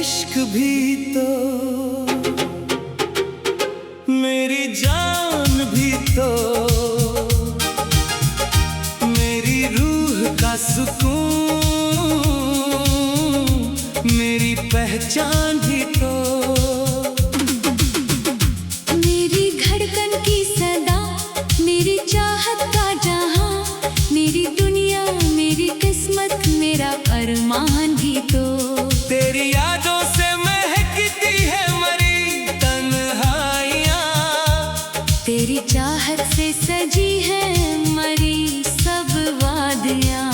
इश्क भी तो, मेरी जान भी तो, मेरी रूह का सुकून, मेरी पहचान भी तो। मेरी धड़कन की सदा, मेरी चाहत का जहां, मेरी दुनिया, मेरी किस्मत, मेरा अरमान भी तो। तेरी यादों से महकती है मरी तन्हाइयाँ, तेरी चाहत से सजी है मरी सब वादियाँ।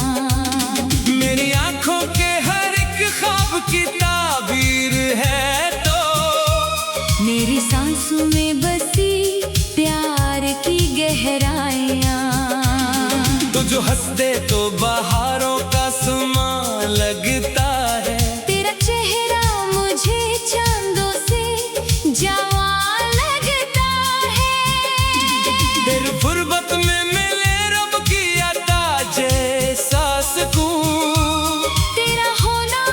मेरी आंखों के हर एक ख्वाब की ताबीर है तो, मेरी सांसों में बसी प्यार की गहराइयाँ। तो जो हंस दे तो बहारों का समा लगता है, तेरा चेहरा मुझे चांदों से जवां लगता है। तेरी गुर्बत में मिले रब की अता जैसा सुकून, तेरा होना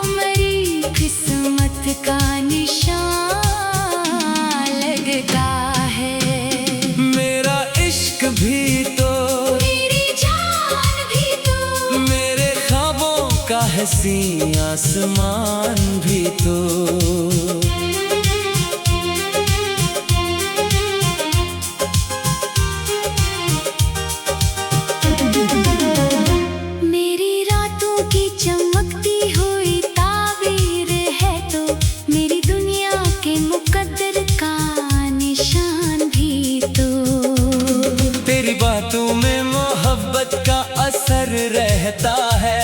मरी किस्मत का निशान लगता है। मेरा इश्क भी तो, मेरी जान भी तो, मेरे ख्वाबों का हसी आसमान भी तो। मेरी रातों की चमकती हुई ताबीर है तो, मेरी दुनिया के मुकद्दर का निशान भी तो। तेरी बातों में मोहब्बत का असर रहता है,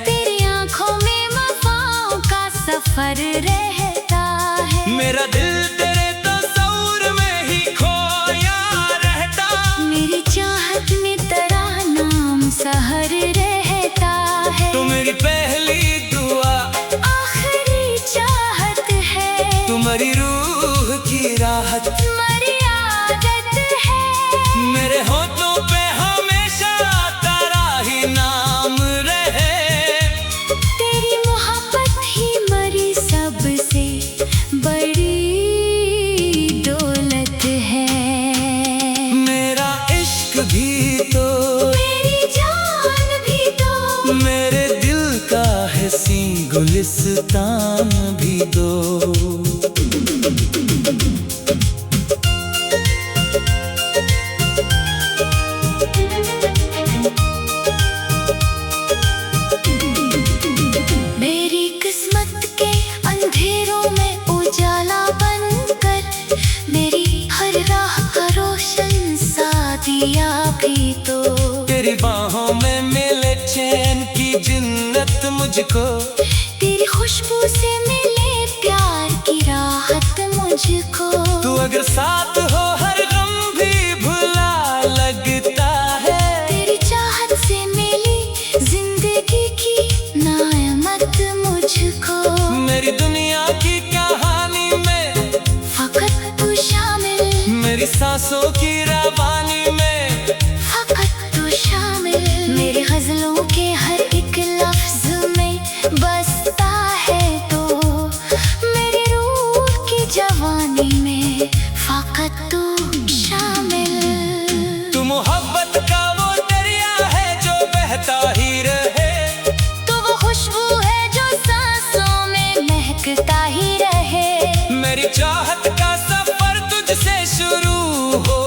तेरी आंखों में वफाओं का सफर रहता है। मेरा दिल तेरे तस्वीर में ही खोया रहता। मेरी चाहत में तेरा नाम सहर रहता है। तू मेरी पहली दुआ, आखिरी चाहत है, तुम्हारी रूह की राहत, तुम्हारी आदत है। मेरे होठों पे हमेशा तेरा ही नाम रहे। तेरी मोहब्बत ही मरी सबसे बड़ी दौलत है। मेरा इश्क भी तो, मेरी जान भी तो, मेरे दिल का हसी गुलिस्तान भी दो। मेरी किस्मत के अंधेरों में उजाला बनकर, मेरी हर राह का रोशन सा दिया भी तो। तेरी बाहों में मिले चैन की जिन्नत मुझको, तेरी खुशबू से मिले प्यार की राहत मुझको। तू अगर साथ हो हर गम भी भुला लगता है। तेरी चाहत से मिली जिंदगी की नायमत मुझको। मेरी दुनिया की कहानी में फकत तू शामिल, मेरी सांसों की रवानी में फकत तू शामिल। मेरी गजलों के हर एक लफ्ज में बसता है तो, मेरी रूह की जवानी में फकत तू शामिल। तू मोहब्बत का वो दरिया है जो बहता ही रहे, तो वो खुशबू है जो सांसों में महकता ही रहे। मेरी चाहत का सफर तुझसे शुरू हो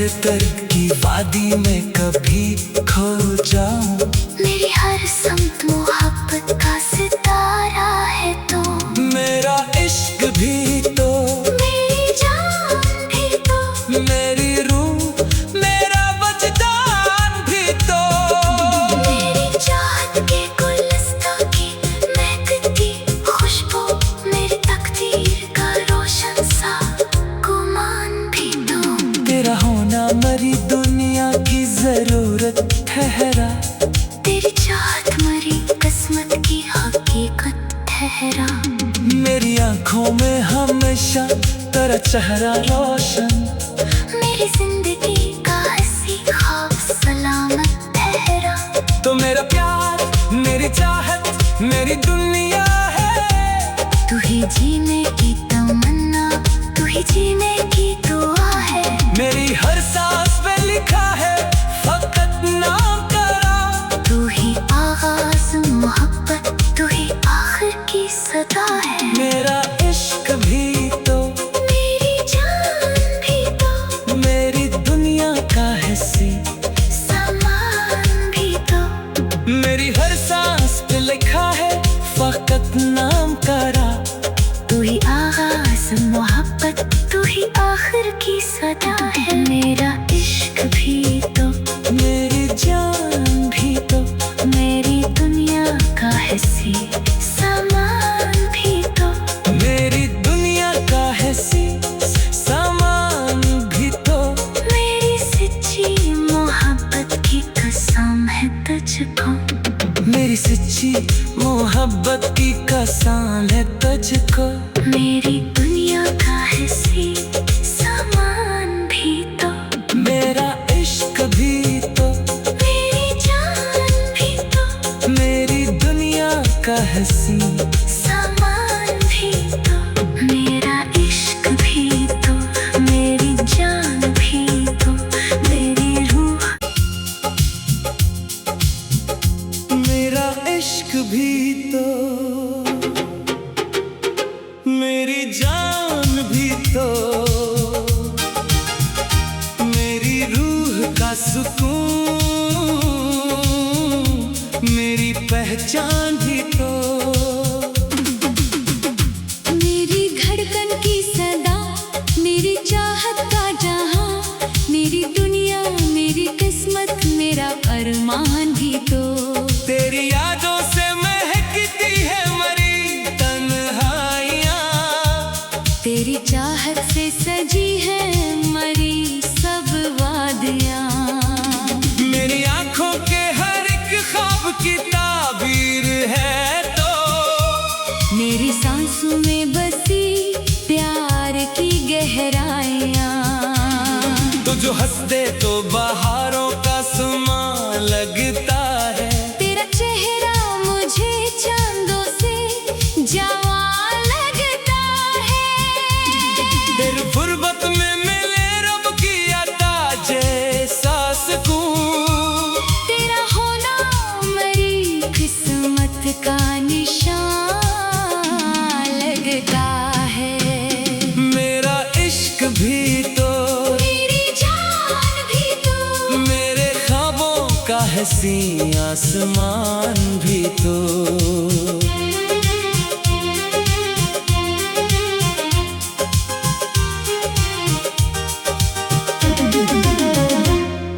तर्क की वादी में कभी खो जाऊं। मेरी हर समत मोहब्बत का सितारा है तो मेरा इश्क भी तो, मेरी जान भी तो, मेरी रूह मेरा वजदान भी तो। मेरी चाहत के गुलदस्ता की महकती खुशबू, मेरी तकदीर का रोशन सा गुमान भी तो। तेरा होना मरी दुनिया की जरूरत ठहरा, तेरी चाहत मरी किस्मत की हकीकत ठहरा। मेरी आंखों में हमेशा तेरा चेहरा रोशन, मेरी जिंदगी का हंसी ख्वाब सलामत ठहरा। तो मेरा प्यार मेरी चाहत मेरी दुनिया है। तू ही जीने की तमन्ना, तू ही जीने की दुआ है। मेरी हर सांस पे लिखा है फकत नाम तेरा। तू ही आगाज मोहब्बत, तू ही आखिर की सदा है। मेरा इश्क भी तो, मेरी जान भी तो, मेरी दुनिया का हिस्सी सामान भी तो। मेरी हर सांस पे लिखा है फकत नाम तेरा। तू ही आगाज मोहब्बत, तू ही आखिर की सदा है। मेरा इश्क भी तो, मेरी जान भी तो, मेरी दुनिया का हिस्सी सामान भी तो। मेरी दुनिया का हिस्सी सामान भी तो। मेरी सच्ची मोहब्बत की कसम है तुझको, मेरी सच्ची मोहब्बत की कसम है तुझको। मेरी दुनिया का हिस्सी सामान भी तो। मेरा इश्क भी तो, मेरी जान भी तो, मेरी दुनिया का हिस्सी सामान भी तो। मेरा इश्क भी तो, मेरी जान भी तो, मेरी रूह। मेरा इश्क भी तो, मेरी जान भी तो, मेरी रूह का सुकून, मेरी पहचान भी तो। मेरी धड़कन की सदा, मेरी चाहत का जहां, मेरी दुनिया मेरी किस्मत मेरा अरमान भी तो। तेरी यादों से महकती है मरी तन्हाइयाँ, तेरी चाहत से सजी है मरी सब वादियाँ। मेरी आंखों के हर एक ख्वाब की ताबीर है तो। मेरी सांसों में बसी प्यार की गहराइयाँ। तो जो हंस दे तो बहारों का समा लगता है। तेरा चेहरा मुझे चांदों से जवां लगता है। तेरी गुर्बत में मिले रब की अता जैसा सुकून। तेरा होना मेरी किस्मत का निशान लगता है। मेरा इश्क भी तो, मेरी जान भी तो, मेरे ख्वाबों का हंसी आसमान भी तो।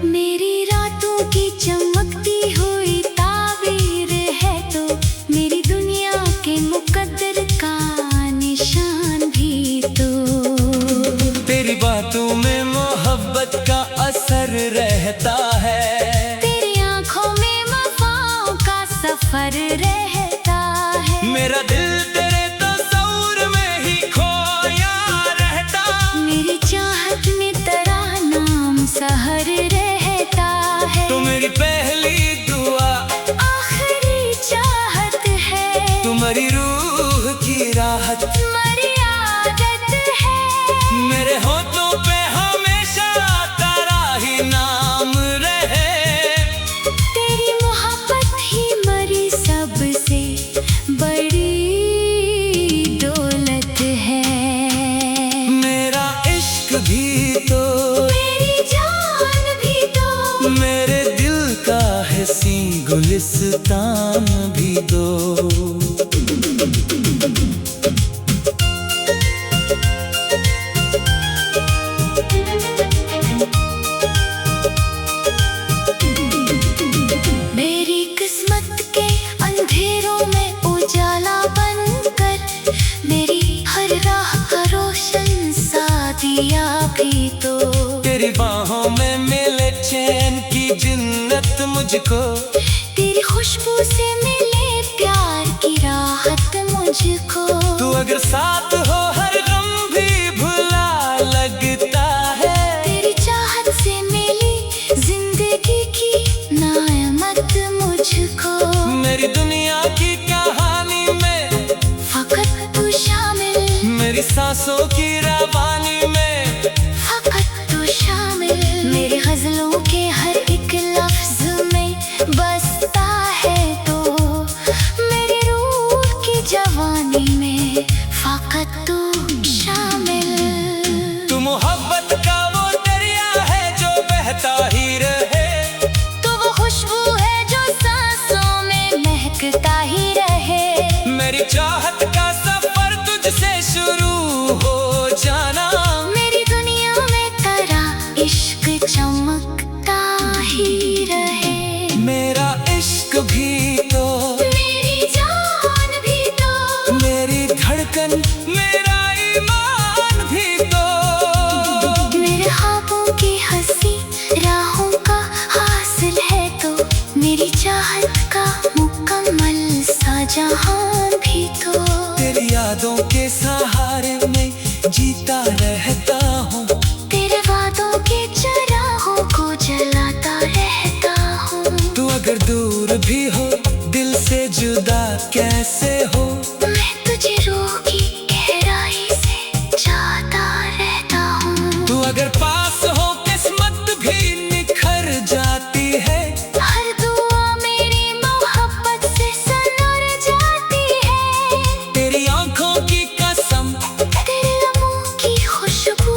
मेरी रातों की चमकती हुई ताबीर है तो। मेरी दुनिया के मुकद्दर का निशान भी तो। तेरी बातों में मोहब्बत का असर रहता है। तेरी आंखों में वफाओं का सफर रहता गुलिस्तान भी दो। मेरी किस्मत के अंधेरों में उजाला बनकर, मेरी हर राह का रोशन सा दिया भी तो। तेरी बाहों में मिले चैन की जिन्नत मुझको, तेरी खुशबू से मिले प्यार की राहत मुझको। तू अगर साथ हो हर गम भी भुला लगता है। तेरी चाहत से मिली जिंदगी की नायमत मुझको। मेरी दुनिया की कहानी में फकत तू शामिल, मेरी सांसों की रवानी में फकत तू शामिल। मेरी गजलों के हर एक लफ्ज में बसता है तो, मेरी रूह की जवानी में फकत तू शामिल। तू मोहब्बत का वो दरिया है जो बहता ही रहे। तो वो खुशबू है जो सांसों में महकता ही रहे। मेरी चाहत का सफर तुझसे शुरू हो जाना। मेरी दुनिया में तेरा इश्क चमकता ही रहे। मेरा इश्क भी तो, मेरी जान भी तो, मेरी धड़कन मेरा ईमान भी तो। मेरे ख्वाबों की हंसी राहों का हासिल है तो, मेरी चाहत का मुकम्मल सा जहां भी तो। तेरी यादों के सहारे में जीता रहता हूँ। तेरे वादों के चरागों को जलाता रहता हूँ। तू अगर दूर भी हो दिल से जुदा कैसे हो। मैं तुझे रूह की गहराई से चाहता रहता हूँ। तू अगर पास हो किस्मत भी निखर जाती है। हर दुआ मेरी मोहब्बत से सनर जाती है। तेरी आंखों की कसम, तेरे लबों की खुशबू,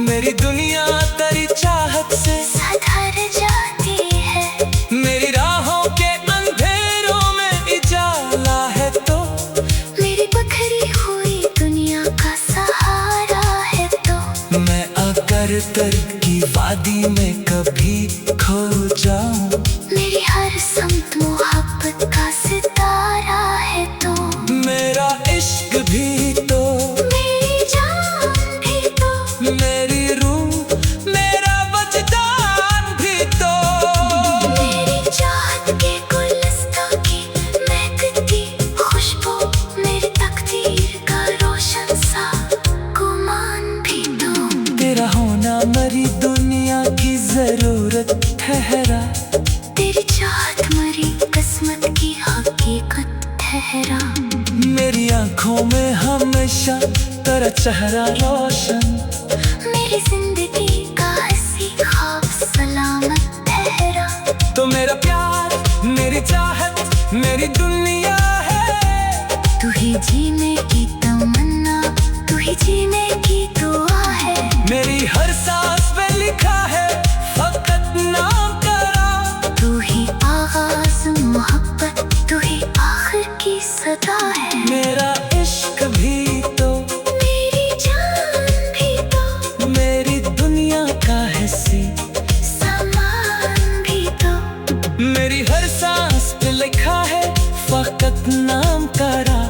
मेरी दुनिया तेरी चाहत से सधर जाती है। मेरी राहों के अंधेरों में इजाला है तो, मेरी बखरी हुई दुनिया का सहारा है तो। मैं अगर तर्क की वादी में कभी खो जाऊं। मेरी हर समत मोहब्बत का सितारा है तो। मेरा इश्क भी तो, मेरी जान भी तो, मेरी रूह मेरा वजदान भी तो। मेरी चाहत के गुलस्तां की महकती खुशबू, मेरी तकदीर का रोशन सा गुमान भी तो। तेरा होना मरी दुनिया की जरूरत ठहरा। तेरी चाहत मरी किस्मत की हकीकत ठहरा। मेरी आंखों में हमेशा तेरा चेहरा रोशन। मेरी जिंदगी का हंसी ख्वाब सलामत ठहरा। तो मेरा प्यार मेरी चाहत मेरी दुनिया है। तू ही जीने की तमन्ना, तू ही जीने की दुआ है। मेरी हर सांस पे लिखा है फकत नाम तेरा। तू ही आगाज़ मोहब्बत, तू ही आखिर की सदा है। मेरा इश्क भी तो, मेरी जान भी तो, मेरी दुनिया का हिस्सी सामान भी तो। मेरी हर सांस पे लिखा है फकत नाम तेरा।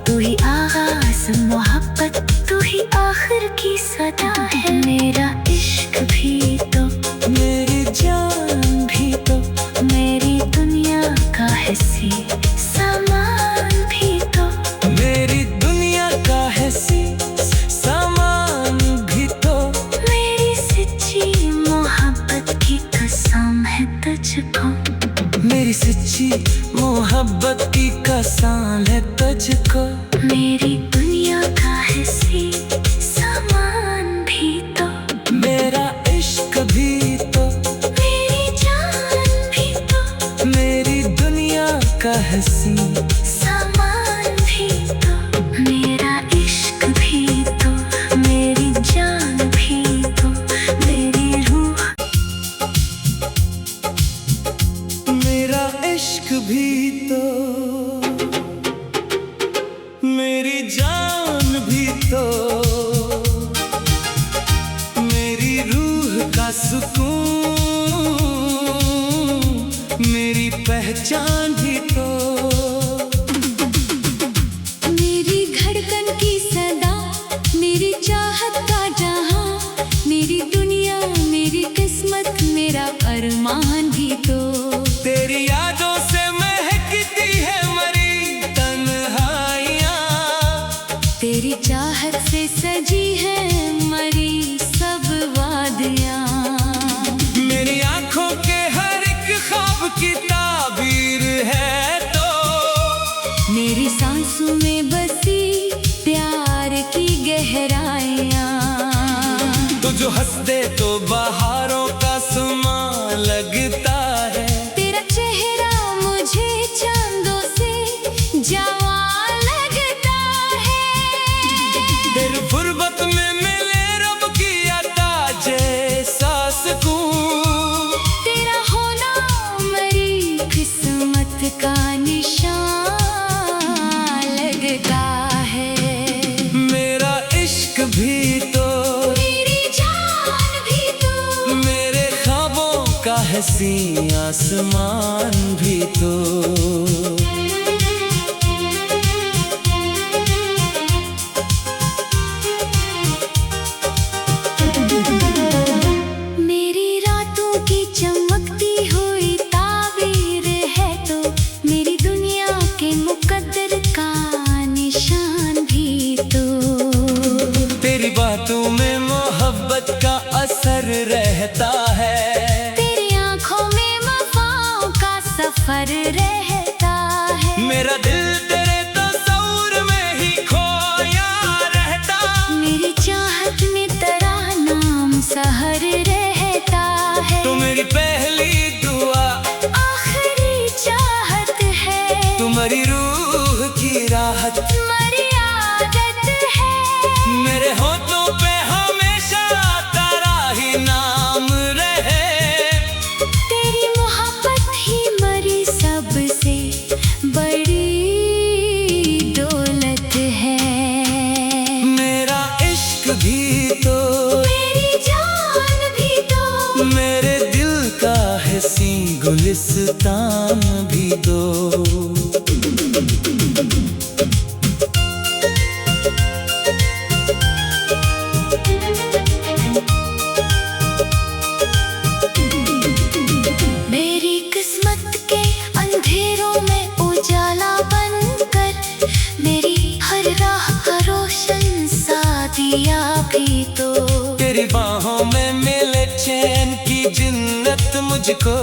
तू ही आगाज़ मोहब्बत, तू ही आखिर की सदा है। मेरा इश्क भी तो, मेरी जान भी तो, मेरी दुनिया का हिस्सी सामान भी तो। मेरी दुनिया का हिस्सी सामान भी तो। मेरी सच्ची मोहब्बत की कसम है तुझको। मेरी सच्ची मोहब्बत की कसम है तुझको। मेरी दुनिया का हिस्सी सामान भी तो। मेरा इश्क भी तो, मेरी जान भी तो, मेरी दुनिया का हिस्सी सामान भी तो। मेरा इश्क भी तो, मेरी जान भी तो, मेरी रूह। मेरा इश्क भी तो, मेरी जान भी तो, मेरी रूह का सुकून, मेरी पहचान भी तो। मेरी धड़कन की सदा, मेरी चाहत का जहां, मेरी दुनिया, मेरी किस्मत, मेरा अरमान भी तो। तेरी यादों से महकती है मरी तन्हाइयाँ, तेरी चाहत से सजी है मरी सब वादियाँ। मेरी आंखों के हर एक ख्वाब की ताबीर है तो, मेरी सांसों में बसी प्यार की गहराइयाँ। तू जो हंस दे तो बहारों का समा लगता है, तेरा चेहरा मुझे चांदों से जवां लगता है। तेरी गुर्बत में मिले रब की अता जैसा सुकून, तेरा होना मरी किस्मत का निशान लगता है। मेरा इश्क भी तो, मेरी जान भी तो, मेरे ख्वाबों का हसी आसमान भी तो। मेरी रातों की चमकती हुई ताबीर है तो, मेरी दुनिया के मुकद्दर का निशान भी तो। तेरी बातों में मोहब्बत का असर रहता है, तेरी आंखों में वफाओं का सफर रहता है। मेरा दिल तेरे तस्वीर में ही खोया रहता, मेरी चाहत में तेरा नाम सहर रहता है। तू मेरी पहली दुआ, आखिरी चाहत है, तुम्हारी रूह की राहत, तुम्हारी आदत है। मेरे होठों पे हमेशा तेरा ही नाम रहे। तेरी मोहब्बत ही मरी सबसे बड़ी दौलत है। मेरा इश्क भी तो, मेरी जान भी तो, मेरे दिल का हसी गुलिस्तान भी दो। मेरी किस्मत के अंधेरों में उजाला बनकर, मेरी हर राह का रोशन सा दिया भी तो। तेरी बाहों में मिले चैन की जिन्नत मुझको,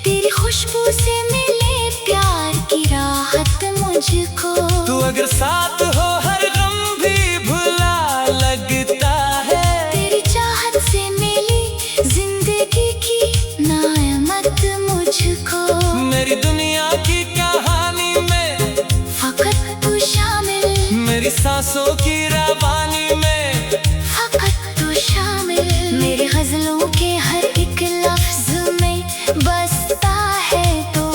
तेरी खुशबू से मिले प्यार की राहत मुझको। तू अगर साथ हो हर गम भी भुला लगता है, तेरी चाहत से मिली जिंदगी की नामत मुझको। मेरी दुनिया की कहानी में फकत तू शामिल, मेरी सांसों की रवानी में फकत तू शामिल। मेरी गजलों के हर एक लफ्ज में बसता है तो,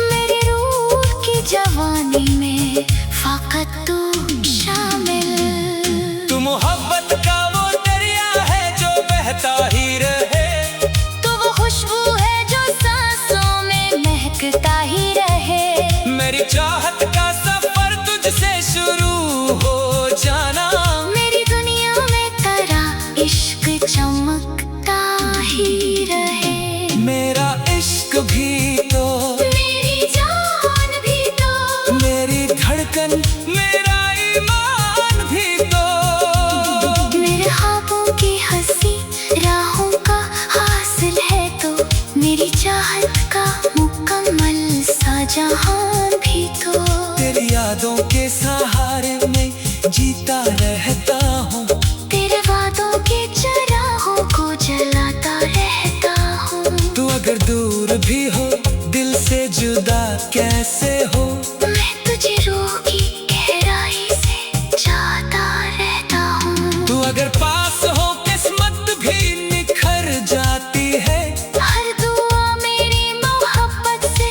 मेरी रूह की जवानी में फकत तू शामिल। तू मोहब्बत का वो दरिया है जो बहता ही रहे, तो वो खुशबू है जो सांसों में महकता ही रहे। मेरी चाहत का सफर तुझसे शुरू हो जाना, मेरी दुनिया में तेरा इश्क चमकता ही रहे। मेरा इश्क भी तो, मेरी जान भी तो, मेरी धड़कन, मेरा ईमान भी तो। मेरे ख्वाबों की हंसी राहों का हासिल है तो, मेरी चाहत का मुकम्मल सा जहां भी तो। तेरी यादों के सहारे में जीता रहता हूँ, तेरे वादों के चराहों को जलाता रहता हूँ। तू अगर दूर भी हो दिल से जुदा कैसे हो, मैं तुझे रूह की गहराई से चाहता रहता हूँ। तू अगर पास हो किस्मत भी निखर जाती है, हर दुआ मेरी मोहब्बत से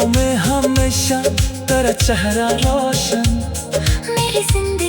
में हमेशा तेरा चेहरा रोशन। मेरी जिंदगी